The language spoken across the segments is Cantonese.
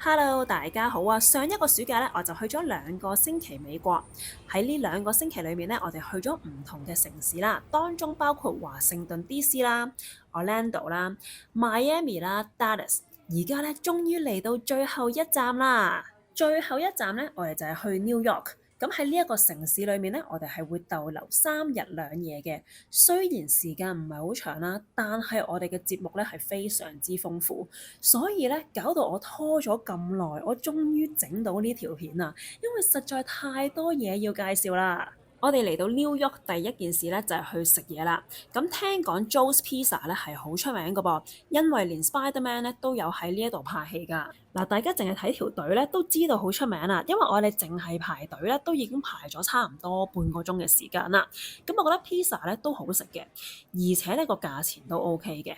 Hello，大家好啊！上一個暑假咧，我就去咗2個星期美國。喺呢2個星期裏面咧，我哋去咗唔同嘅城市啦，當中包括華盛頓 DC 啦、Orlando 啦、Miami 啦、Dallas。而家咧，終於嚟到最後一站啦！最後一站咧，我哋就係去 New York。咁喺呢一個城市裏面咧，我哋係會逗留3日2夜嘅。雖然時間唔係好長啦，但係我哋嘅節目咧係非常之豐富，所以咧搞到我拖咗咁耐，我終於整到呢條片啦，因為實在太多嘢要介紹啦。我哋嚟到 New York 第一件事咧就係去食嘢啦。咁聽講 Joe's Pizza 咧係好出名㗎噃，因為連 Spider-Man 咧都有喺呢一度拍戲㗎。嗱，大家淨係睇條隊咧都知道好出名啦，因為我哋淨係排隊咧都已經排咗差唔多半個鐘嘅時間啦。咁我覺得 pizza 咧都好食嘅，而且呢個價錢都 OK 嘅。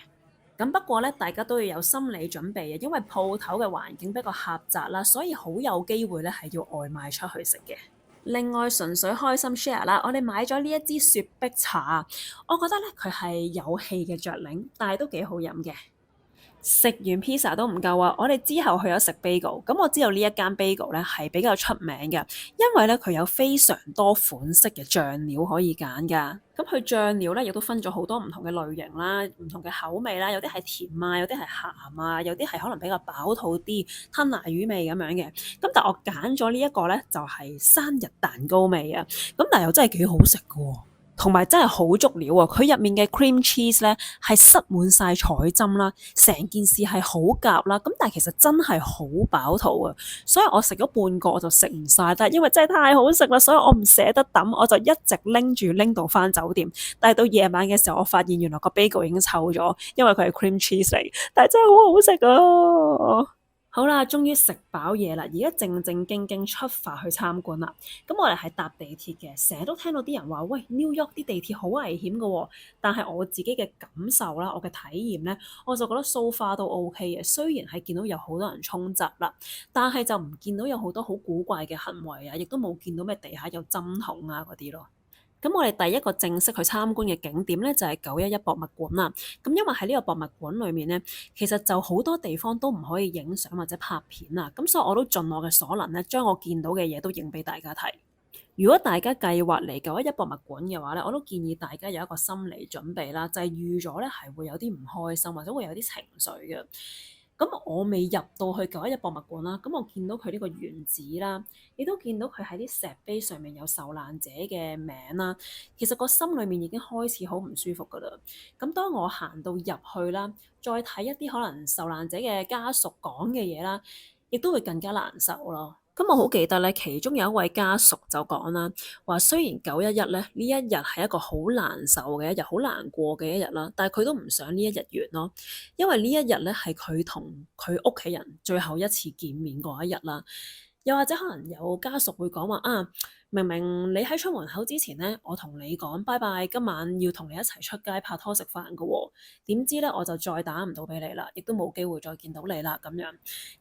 咁不過咧，大家都要有心理準備嘅，因為鋪頭嘅環境比較狹窄啦，所以好有機會咧係要外賣出去食嘅。另外純粹開心 share 啦，我哋買咗呢一支雪碧茶，我覺得咧佢係有氣嘅雀檸，但係都幾好飲嘅。食完 pizza 都唔夠啊！我哋之後去咗食 bagel，咁我知道呢一間 bagel 咧係比較出名嘅，因為咧佢有非常多款式嘅醬料可以揀㗎。咁佢醬料咧亦都分咗好多唔同嘅類型啦，唔同嘅口味啦，有啲係甜啊，有啲係鹹啊，有啲係可能比較飽肚啲，吞拿魚味咁樣嘅。咁但我揀咗呢一個咧就係生日蛋糕味啊，咁但係又真係幾好食㗎喎。同埋真係好足料啊！佢入面嘅 cream cheese 咧係塞滿晒彩針啦，成件事係好夾啦。咁但係其實真係好飽肚啊，所以我食咗半個我就食唔晒，但係因為真係太好食啦，所以我唔捨得抌，我就一直拎到翻酒店。但係到夜晚嘅時候，我發現原來個 bagel 已經臭咗，因為佢係 cream cheese 嚟，但係真係好好食啊！好啦，終於食飽嘢啦，而家正正經經出發去參觀啦。咁我哋係搭地鐵嘅，成日都聽到啲人話：喂，New York 啲地鐵好危險㗎喎。但係我自己嘅感受啦，我嘅體驗咧，我就覺得 so far 都 OK 嘅。雖然係見到有好多人衝閘啦，但係就唔見到有好多好古怪嘅行為啊，亦都冇見到咩地下有針筒啊嗰啲咯。咁我哋第一個正式去參觀嘅景點咧，就係911博物館啦。咁因為喺呢個博物館裏面咧，其實就好多地方都唔可以影相或者拍片啊。咁所以我都盡我嘅所能咧，將我見到嘅嘢都影俾大家睇。如果大家計劃嚟911博物館嘅話咧，我都建議大家有一個心理準備啦，就係預咗咧係會有啲唔開心或者會有啲情緒嘅。咁我未入到去911博物館啦，咁我見到佢呢個原址啦，亦都見到佢喺啲石碑上面有受難者嘅名啦。其實個心裏面已經開始好唔舒服噶啦。咁當我行到入去啦，再睇一啲可能受難者嘅家屬講嘅嘢啦，亦都會更加難受咯。咁我好記得咧，其中有一位家屬就講啦，話雖然911咧呢一日係一個好難受嘅一日，好難過嘅一日啦，但係佢都唔想呢一日完咯，因為呢一日咧係佢同佢屋企人最後一次見面嗰一日啦。又或者可能有家屬會講話啊，明明你喺出門口之前咧，我同你講拜拜，今晚要同你一齊出街拍拖食飯㗎喎，點知咧我就再打唔到俾你啦，亦都冇機會再見到你啦咁樣。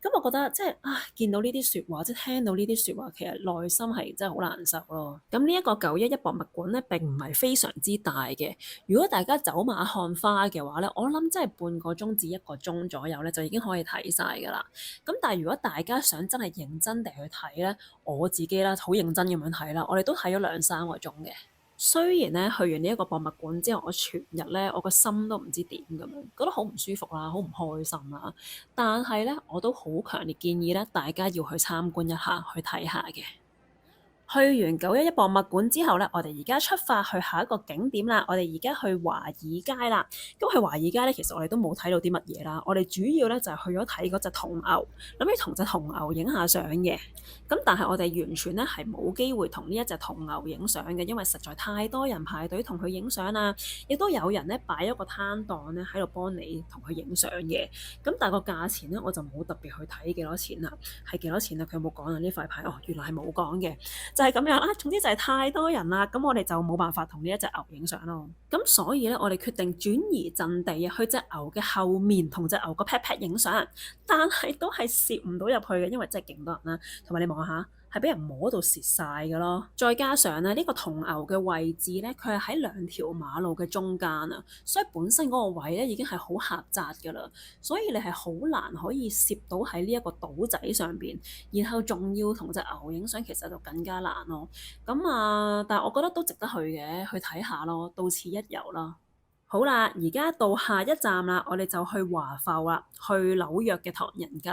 咁我覺得即係見到呢啲説話，即係聽到呢啲説話，其實內心係真係好難受咯。咁呢一個911博物館咧並唔係非常之大嘅，如果大家走馬看花嘅話咧，我諗真係半個鐘至1個鐘左右咧就已經可以睇晒㗎啦。咁但係如果大家想真係認真地去睇咧，我自己啦好認真咁樣睇啦，我哋都睇咗2、3個鐘嘅。雖然咧去完呢一個博物館之後，我全日咧我個心都唔知點咁樣，覺得好唔舒服啦，好唔開心啦。但係咧我都好強烈建議咧大家要去參觀一下，去睇下嘅。去完911博物館之後咧，我哋而家出發去下一個景點啦。我哋而家去華爾街啦。咁去華爾街咧，其實我哋都冇睇到啲乜嘢啦。我哋主要咧就係去咗睇嗰隻銅牛，諗住同隻銅牛影下相嘅。咁但係我哋完全咧係冇機會同呢一隻銅牛影相嘅，因為實在太多人排隊同佢影相啦。亦都有人咧擺咗個攤檔咧喺度幫你同佢影相嘅。咁但係個價錢咧我就冇特別去睇幾多錢啦。係幾多錢啊？佢有冇講啊？呢塊牌原來係冇講嘅。就係咁樣啦，總之就係太多人啦，咁我哋就冇辦法同呢一隻牛影相咯。咁所以咧，我哋決定轉移陣地啊，去隻牛嘅後面同隻牛個 pat pat 影相，但係都係攝唔到入去嘅，因為真係勁多人啦。同埋你望下，係俾人摸到蝕晒㗎咯。再加上咧，呢個銅牛嘅位置咧，佢係喺兩條馬路嘅中間啊，所以本身嗰個位咧已經係好狹窄㗎啦，所以你係好難可以攝到喺呢一個島仔上邊，然後仲要同隻牛影相，其實就更加難咯。咁啊，但係我覺得都值得去嘅，去睇下咯，到此一遊啦。好啦，而家到下一站啦，我哋就去華埠啦，去紐約嘅唐人街。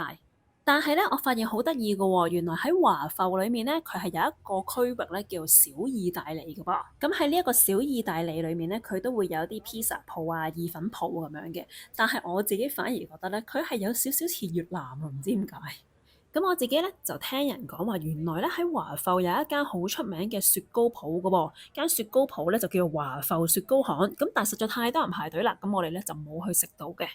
但係咧，我發現好得意嘅喎，原來喺華埠裏面咧，佢係有一個區域咧叫小意大利嘅噃。咁喺呢一個小意大利裏面咧，佢都會有啲披薩鋪啊、意粉鋪咁樣嘅。但係我自己反而覺得咧，佢係有少少似越南啊，唔知點解。咁我自己咧就聽人講話，原來咧喺華埠有一間好出名嘅雪糕鋪嘅噃，間雪糕鋪咧就叫做華埠雪糕巷。咁但係實在太多人排隊啦，咁我哋咧就冇去食到嘅。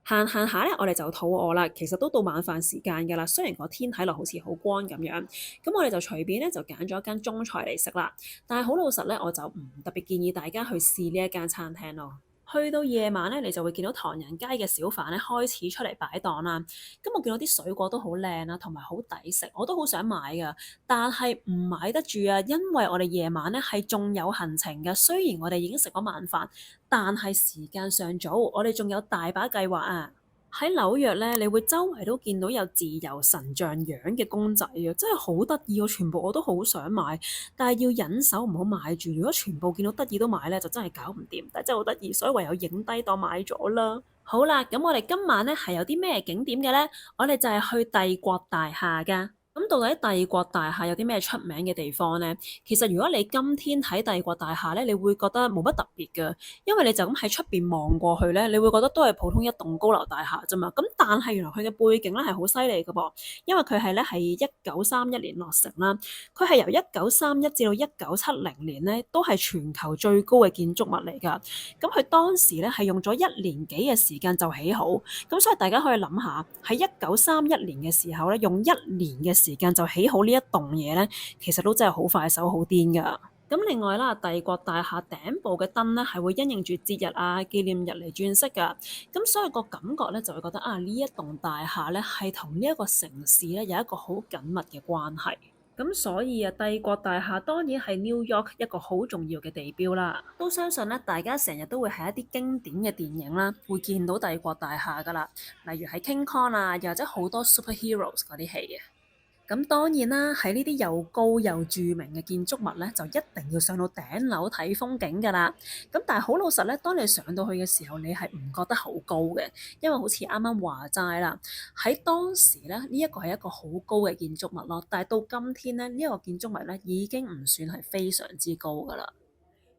行行下咧，我哋就肚餓啦。其實都到晚飯時間㗎啦。雖然個天睇落好似好光咁樣，咁我哋就隨便咧就揀咗一間中菜嚟食啦。但係好老實咧，我就唔特別建議大家去試呢一間餐廳咯。去到夜晚咧，你就會見到唐人街嘅小販咧開始出嚟擺檔啦。咁我見到啲水果都好靚啦，同埋好抵食，我都好想買㗎。但係唔買得住啊，因為我哋夜晚咧係仲有行程㗎。雖然我哋已經食咗晚飯，但係時間尚早，我哋仲有大把計劃啊！喺紐約咧，你會周圍都見到有自由神像樣嘅公仔啊，真係好得意啊！全部我都好想買，但係要忍手唔好買住。如果全部見到得意都買咧，就真係搞唔掂。但係真係好得意，所以唯有影低當買咗啦。好啦，咁我哋今晚咧係有啲咩景點嘅咧？我哋就係去帝國大廈㗎。咁到底帝國大廈有啲咩出名嘅地方呢？其實如果你今天睇帝國大廈咧，你會覺得冇乜特別㗎，因為你就咁喺出邊望過去咧，你會覺得都係普通一棟高樓大廈啫嘛。咁但係原來佢嘅背景咧係好犀利㗎噃，因為佢係咧係1931年落成啦，佢係由1931至到1970年咧都係全球最高嘅建築物嚟㗎。咁佢當時咧係用咗1年幾嘅時間就起好，咁所以大家可以諗下喺1931年嘅時候咧，用1年嘅時間就起好呢一棟嘢咧，其實都真係好快手好癲噶。咁另外啦，帝國大廈頂部嘅燈咧係會因應住節日啊、紀念日嚟轉色噶。咁所以個感覺咧就會覺得啊，呢一棟大廈咧係同呢一個城市咧有一個好緊密嘅關係。咁所以啊，帝國大廈當然係 New York 一個好重要嘅地標啦。都相信咧，大家成日都會喺一啲經典嘅電影啦，會見到帝國大廈噶啦，例如喺 King Kong 啊，又或者好多 Superheroes 嗰啲戲嘅。咁當然啦，喺呢啲又高又著名嘅建築物咧，就一定要上到頂樓睇風景㗎啦。咁但係好老實咧，當你上到去嘅時候，你係唔覺得好高嘅，因為好似啱啱話齋啦，喺當時咧，呢一個係一個好高嘅建築物咯。但係到今天咧，呢一個建築物咧已經唔算係非常之高㗎啦。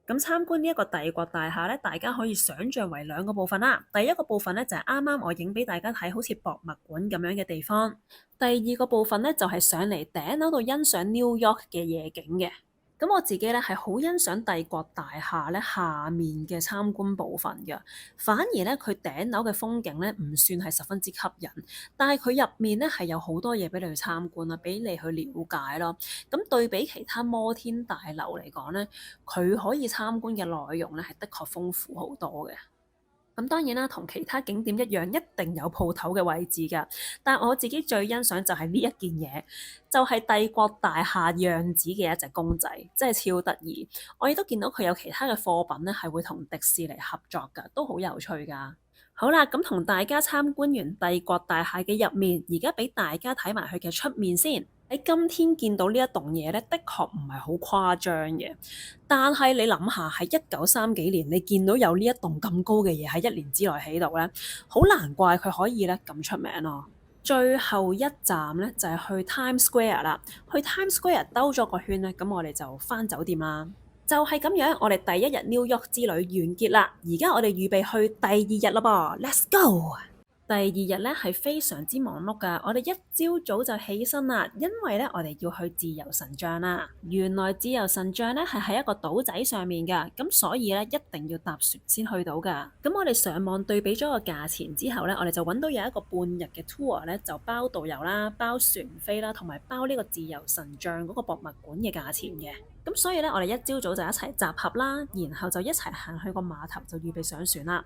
咁參觀呢一個帝國大廈咧，大家可以想像為兩個部分啦。第一個部分咧就係啱啱我影俾大家睇，好似博物館咁樣嘅地方。第二個部分咧就係上嚟頂樓度欣賞 New York 嘅夜景嘅。咁我自己咧係好欣賞帝國大廈咧下面嘅參觀部分嘅，反而咧佢頂樓嘅風景咧唔算係十分之吸引，但係佢入面咧係有好多嘢俾你去參觀啊，俾你去了解咯。咁對比其他摩天大樓嚟講咧，佢可以參觀嘅內容咧係的確豐富好多嘅。咁當然啦，同其他景點一樣，一定有鋪頭嘅位置㗎。但我自己最欣賞就係呢一件嘢，就係帝國大廈樣子嘅一隻公仔，真係超得意。我亦都見到佢有其他嘅貨品咧，係會同迪士尼合作㗎，都好有趣㗎。好啦，咁同大家參觀完帝國大廈嘅入面，而家俾大家睇埋佢嘅出面先。喺今天見到呢一棟嘢咧，的確唔係好誇張嘅。但係你諗下，喺1930幾年，你見到有呢一棟咁高嘅嘢喺1年之內起到咧，好難怪佢可以咧咁出名咯。最後一站咧就係去 Times Square 啦。去 Times Square 兜咗個圈咧，咁我哋就返酒店啦。就係咁樣，我哋第一日 New York 之旅完結啦。而家我哋預備去第二日啦噃，Let's go！第二日咧係非常之忙碌㗎，我哋一朝早就起身啦，因為咧我哋要去自由神像啦。原來自由神像咧係喺一個島仔上面㗎，咁所以咧一定要搭船先去到㗎。咁我哋上網對比咗個價錢之後咧，我哋就揾到有一個半日嘅 tour 咧，就包導遊啦、包船飛啦，同埋包呢個自由神像嗰個博物館嘅價錢嘅。咁所以咧，我哋一朝早就一齊集合啦，然後就一齊行去個碼頭，就預備上船啦。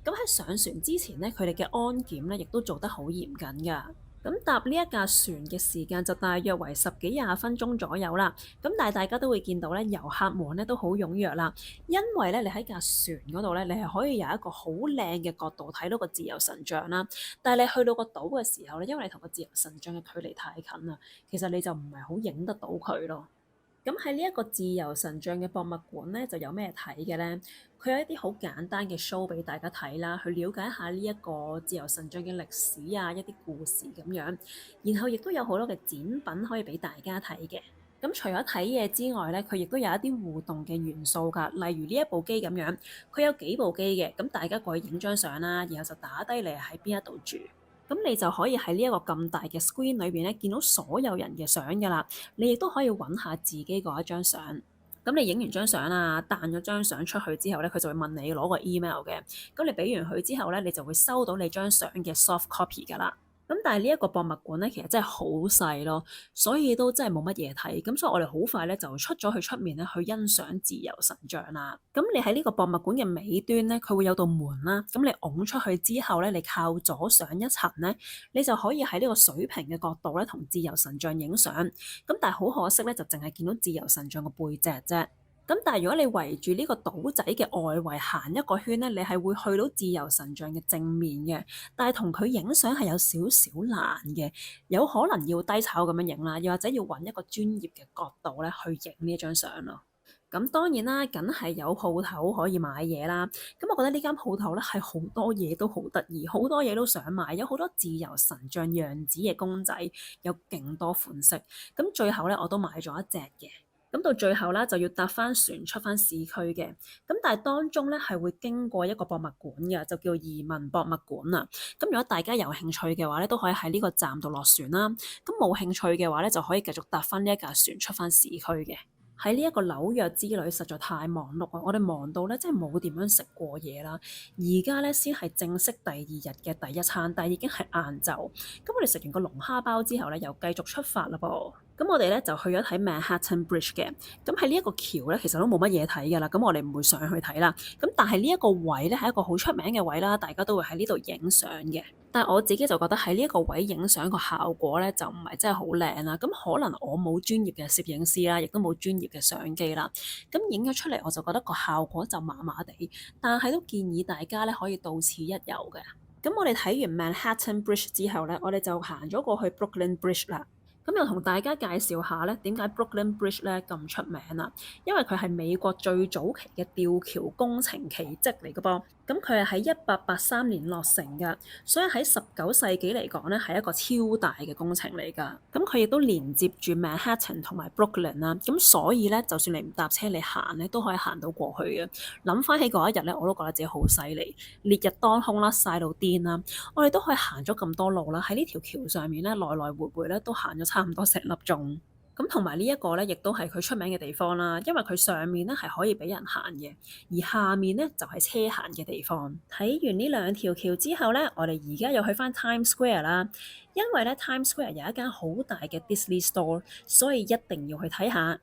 咁喺上船之前咧，佢哋嘅安檢咧亦都做得好嚴謹㗎。咁搭呢一架船嘅時間就大約為十幾廿分鐘左右啦。咁但係大家都會見到咧，遊客們咧都好踴躍啦，因為咧你喺架船嗰度咧，你係可以有一個好靚嘅角度睇到個自由神像啦。但係你去到個島嘅時候咧，因為你同個自由神像嘅距離太近啦，其實你就唔係好影得到佢咯。咁喺呢一個自由神像嘅博物館咧，就有咩睇嘅咧？佢有一啲好簡單嘅 show 俾大家睇啦，去了解一下呢一個自由神像嘅歷史啊，一啲故事咁樣。然後亦都有好多嘅展品可以俾大家睇嘅。咁除咗睇嘢之外咧，佢亦都有一啲互動嘅元素㗎，例如呢一部機咁樣，佢有幾部機嘅，咁大家過去影張相啦，然後就打低你喺邊一度住。咁你就可以喺呢一個咁大嘅 screen 裏邊咧，見到所有人嘅相㗎啦。你亦都可以揾下自己嗰一張相。咁你影完張相啊，彈咗張相出去之後咧，佢就會問你攞個 email 嘅。咁你俾完佢之後咧，你就會收到你張相嘅 soft copy 㗎啦。咁但係呢一個博物館咧，其實真係好細咯，所以都真係冇乜嘢睇。咁所以我哋好快咧就出咗去出面咧去欣賞自由神像啦。咁你喺呢個博物館嘅尾端咧，佢會有道門啦。咁你拱出去之後咧，你靠左上一層咧，你就可以喺呢個水平嘅角度咧同自由神像影相。咁但係好可惜咧，就淨係見到自由神像個背脊啫。咁但係如果你圍住呢個島仔嘅外圍行一個圈咧，你係會去到自由神像嘅正面嘅。但係同佢影相係有少少難嘅，有可能要低炒咁樣影啦，又或者要揾一個專業嘅角度咧去影呢張相咯。咁當然啦，梗係有鋪頭可以買嘢啦。咁我覺得呢間鋪頭咧係好多嘢都好得意，好多嘢都想買，有好多自由神像樣子嘅公仔，有勁多款式。咁最後咧我都買咗一隻嘅。咁到最後啦，就要搭翻船出翻市區嘅。咁但係當中咧係會經過一個博物館嘅，就叫移民博物館啊。咁如果大家有興趣嘅話咧，都可以喺呢個站度落船啦。咁冇興趣嘅話咧，就可以繼續搭翻呢一架船出翻市區嘅。喺呢一個紐約之旅實在太忙碌啊！我哋忙到咧，真係冇點樣食過嘢啦。而家咧先係正式第二日嘅第一餐，但係已經係晏晝。咁我哋食完個龍蝦包之後咧，又繼續出發啦噃。咁我哋咧就去咗睇 Manhattan Bridge 嘅。咁喺呢一個橋咧，其實都冇乜嘢睇㗎啦。咁我哋唔會上去睇啦。咁但係呢一個位咧係一個好出名嘅位啦，大家都會喺呢度影相嘅。但係我自己就覺得喺呢一個位影相個效果咧就唔係真係好靚啦。咁可能我冇專業嘅攝影師啦，亦都冇專業嘅相機啦。咁影咗出嚟我就覺得個效果就麻麻地。但係都建議大家咧可以到此一遊嘅。咁我哋睇完 Manhattan Bridge 之後咧，我哋就行咗過去 Brooklyn Bridge 啦。咁又同大家介紹下咧，點解 Brooklyn Bridge 咧咁出名啦？因為佢係美國最早期嘅吊橋工程奇蹟嚟嘅噃。咁佢係喺1883年落成㗎，所以喺19世紀嚟講咧係一個超大嘅工程嚟㗎。咁佢亦都連接住 Manhattan 同埋 Brooklyn 啦。咁所以咧，就算你唔搭車，你行咧都可以行到過去嘅。諗翻起嗰一日咧，我都覺得自己好犀利，烈日當空啦，曬到癲啦。我哋都可以行咗咁多路啦，喺呢條橋上面咧來來回回咧都行咗差唔多成粒鐘。咁同埋呢一個咧，亦都係佢出名嘅地方啦，因為佢上面咧係可以俾人行嘅，而下面咧就係車行嘅地方。睇完呢兩條橋之後咧，我哋而家又去翻 Times Square 啦，因為咧 Times Square 有一間好大嘅 Disney Store，所以一定要去睇下。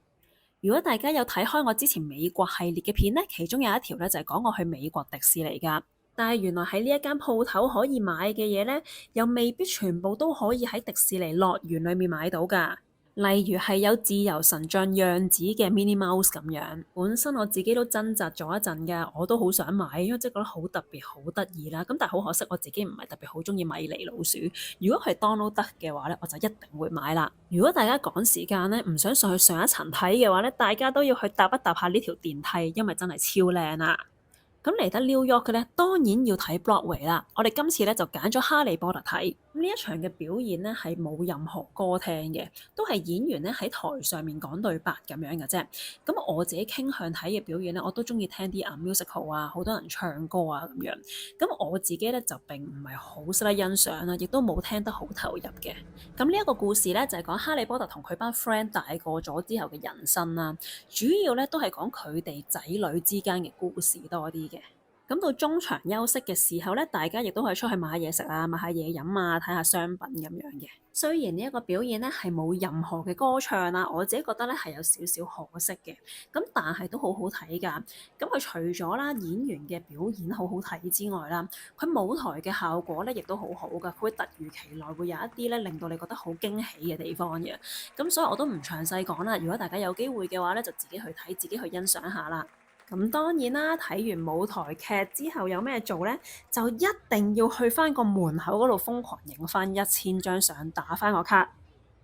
如果大家有睇開我之前美國系列嘅片咧，其中有一條咧就係講我去美國迪士尼㗎。但係原來喺呢一間鋪頭可以買嘅嘢咧，又未必全部都可以喺迪士尼樂園裏面買到㗎。例如係有自由神像樣子嘅 Minnie Mouse 咁樣，本身我自己都掙扎咗一陣㗎，我都好想買，因為即係覺得好特別、好得意啦。咁但係好可惜，我自己唔係特別好中意米妮老鼠。如果係 Donald Duck 嘅話咧，我就一定會買啦。如果大家趕時間咧，唔想上去上一層睇嘅話咧，大家都要去搭一搭下呢條電梯，因為真係超靚啊！咁嚟得 New York 嘅咧，當然要睇 Broadway 啦。我哋今次咧就揀咗哈利波特睇。呢一場嘅表演咧係冇任何歌聽嘅，都係演員咧喺台上面講對白咁樣嘅啫。咁我自己傾向睇嘅表演咧，我都中意聽啲musical啊，好多人唱歌啊咁樣。咁我自己咧就並唔係好識得欣賞啦，亦都冇聽得好投入嘅。咁呢一個故事咧就係講哈利波特同佢班 friend 大個咗之後嘅人生啦，主要咧都係講佢哋仔女之間嘅故事多啲嘅。咁到中場休息嘅時候咧，大家亦都可以出去買下嘢食啊，買下嘢飲啊，睇下商品咁樣嘅。雖然呢一個表演咧係冇任何嘅歌唱啦，我自己覺得咧係有少少可惜嘅。咁但係都好好睇㗎。咁佢除咗啦演員嘅表演好好睇之外啦，佢舞台嘅效果咧亦都好好㗎。佢會突如其來會有一啲咧令到你覺得好驚喜嘅地方嘅。咁所以我都唔詳細講啦。如果大家有機會嘅話咧，就自己去睇，自己去欣賞下啦。咁當然啦，睇完舞台劇之後有咩做呢？就一定要去翻個門口嗰度瘋狂影翻1000張相，打翻個卡。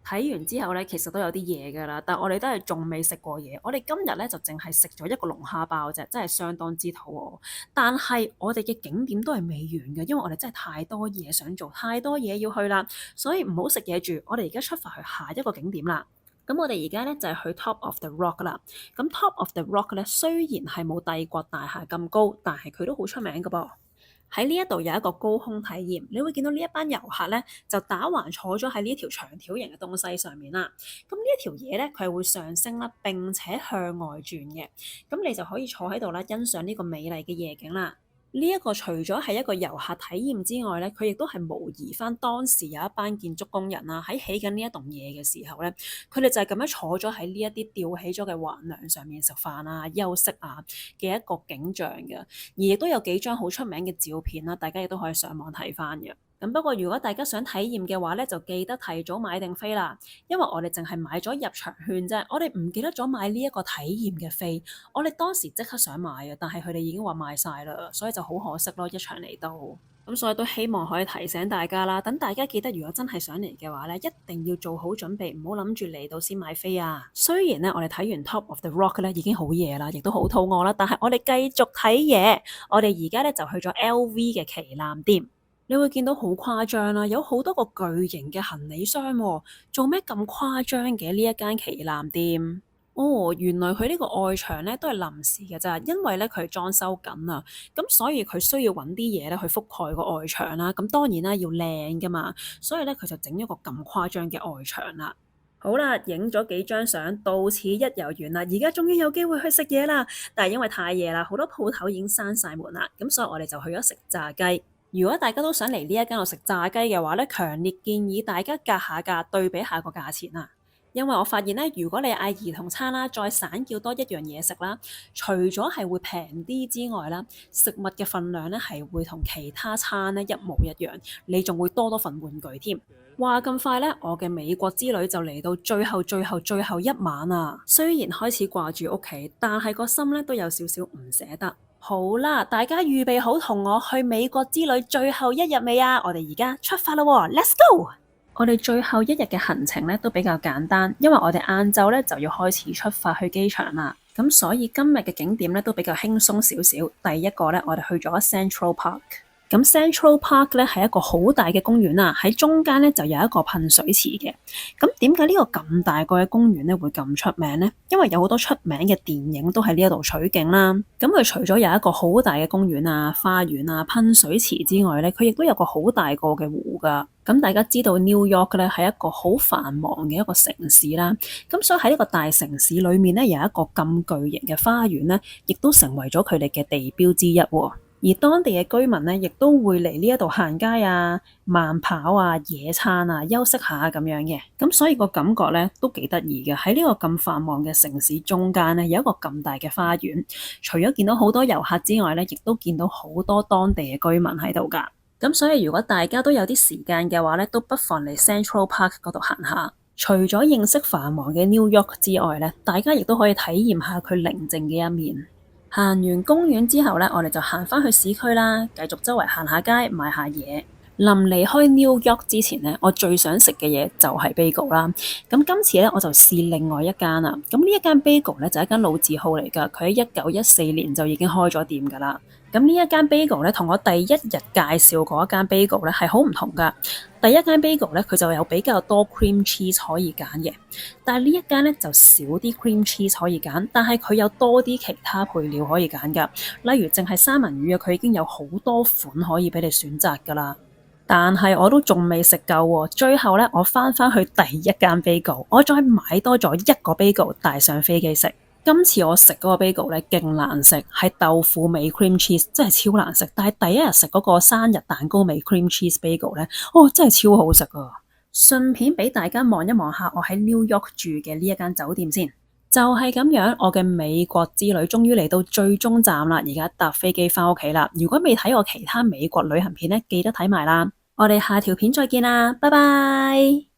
睇完之後呢，其實都有啲嘢㗎啦，但我哋都係仲未食過嘢。我哋今日呢，就淨係食咗一個龍蝦包啫，真係相當之肚餓。但係我哋嘅景點都係未完嘅，因為我哋真係太多嘢想做，太多嘢要去啦，所以唔好食嘢住。我哋而家出發去下一個景點啦。咁我哋而家咧就係去 Top of the Rock 啦。咁 Top of the Rock 咧雖然係冇帝國大廈咁高，但係佢都好出名㗎噃。喺呢一度有一個高空體驗，你會見到呢一班遊客咧就打橫坐咗喺呢一條長條形嘅東西上面啦。咁呢一條嘢咧佢係會上升啦，並且向外轉嘅。咁你就可以坐喺度啦，欣賞呢個美麗嘅夜景啦。呢一個除咗係一個遊客體驗之外咧，佢亦都係模擬翻當時有一班建築工人啊，喺起緊呢一棟嘢嘅時候咧，佢哋就係咁樣坐咗喺呢一啲吊起咗嘅橫梁上面食飯啊、休息啊嘅一個景象嘅，而亦都有幾張好出名嘅照片啦，大家亦都可以上網睇翻嘅。咁不過如果大家想體驗嘅話咧，就記得提早買定飛啦，因為我哋淨係買咗入場券啫，我哋唔記得咗買呢一個體驗嘅飛。我哋當時即刻想買啊，但係佢哋已經話賣晒啦，所以就好可惜咯，一場嚟到。咁所以都希望可以提醒大家啦，等大家記得，如果真係想嚟嘅話咧，一定要做好準備，唔好諗住嚟到先買飛啊。雖然咧，我哋睇完 Top of the Rock 咧已經好夜啦，亦都好肚餓啦，但係我哋繼續睇嘢。我哋而家咧就去咗 LV 嘅旗艦店。你會見到好誇張啦，有好多個巨型嘅行李箱喎，做咩咁誇張嘅呢一間旗艦店？哦，原來佢呢個外牆咧都係臨時嘅咋，因為咧佢裝修緊啊，咁所以佢需要揾啲嘢咧去覆蓋個外牆啦。咁當然啦，要靚噶嘛，所以咧佢就整咗個咁誇張嘅外牆啦。好啦，影咗幾張相，到此一遊完啦。而家終於有機會去食嘢啦，但係因為太夜啦，好多鋪頭已經閂晒門啦，咁所以我哋就去咗食炸雞。如果大家都想嚟呢一間度食炸雞嘅話咧，強烈建議大家格下價對比下個價錢啊！因為我發現咧，如果你嗌兒童餐啦，再散叫多一樣嘢食啦，除咗係會平啲之外啦，食物嘅份量咧係會同其他餐咧一模一樣，你仲會多多份玩具添。話咁快咧，我嘅美國之旅就嚟到最後一晚啦。雖然開始掛住屋企，但係個心咧都有少少唔捨得。好啦，大家預備好同我去美國之旅最後一日未啊？我哋而家出發啦喎，Let's go！我哋最後一日嘅行程咧都比較簡單，因為我哋晏晝咧就要開始出發去機場啦。咁所以今日嘅景點咧都比較輕鬆少少。第一個咧，我哋去咗 Central Park。咁 Central Park 咧係一個好大嘅公園啦，喺中間咧就有一個噴水池嘅。咁點解呢個咁大個嘅公園咧會咁出名呢？因為有好多出名嘅電影都喺呢一度取景啦。咁佢除咗有一個好大嘅公園啊、花園啊、噴水池之外咧，佢亦都有個好大個嘅湖噶。咁大家知道 New York 咧係一個好繁忙嘅一個城市啦。咁所以喺呢個大城市裏面咧有一個咁巨型嘅花園咧，亦都成為咗佢哋嘅地標之一喎。而當地嘅居民咧，亦都會嚟呢一度行街啊、慢跑啊、野餐啊、休息下咁樣嘅。咁所以個感覺咧都幾得意嘅。喺呢個咁繁忙嘅城市中間咧，有一個咁大嘅花園。除咗見到好多遊客之外咧，亦都見到好多當地嘅居民喺度㗎。咁所以如果大家都有啲時間嘅話咧，都不妨嚟 Central Park 嗰度行下。除咗認識繁忙嘅 New York 之外咧，大家亦都可以體驗下佢寧靜嘅一面。行完公園之後咧，我哋就行返去市區啦，繼續周圍行下街，買下嘢。臨離開 New York 之前咧，我最想食嘅嘢就係 bagel 啦。咁今次咧，我就試另外一間啦。咁呢一間 bagel 咧就係一間老字號嚟㗎，佢喺1914年就已經開咗店㗎啦。咁呢一間 bagel 咧，同我第一日介紹嗰一間 bagel 咧係好唔同㗎。第一間 bagel 咧，佢就有比較多 cream cheese 可以揀嘅，但係呢一間咧就少啲 cream cheese 可以揀，但係佢有多啲其他配料可以揀㗎。例如淨係三文魚啊，佢已經有好多款可以俾你選擇㗎啦。但係我都仲未食夠喎，最後咧我返去第一間 bagel，我再買多咗一個 bagel 帶上飛機食。今次我食嗰個 bagel 咧，勁難食，係豆腐味 cream cheese，真係超難食。但係第一日食嗰個生日蛋糕味 cream cheese bagel 咧，哦，真係超好食啊！順便俾大家望一望下我喺 New York 住嘅呢一間酒店先。就係咁樣，我嘅美國之旅終於嚟到最終站啦！而家搭飛機返屋企啦。如果未睇過其他美國旅行片咧，記得睇埋啦。我哋下條片再見啦，拜拜。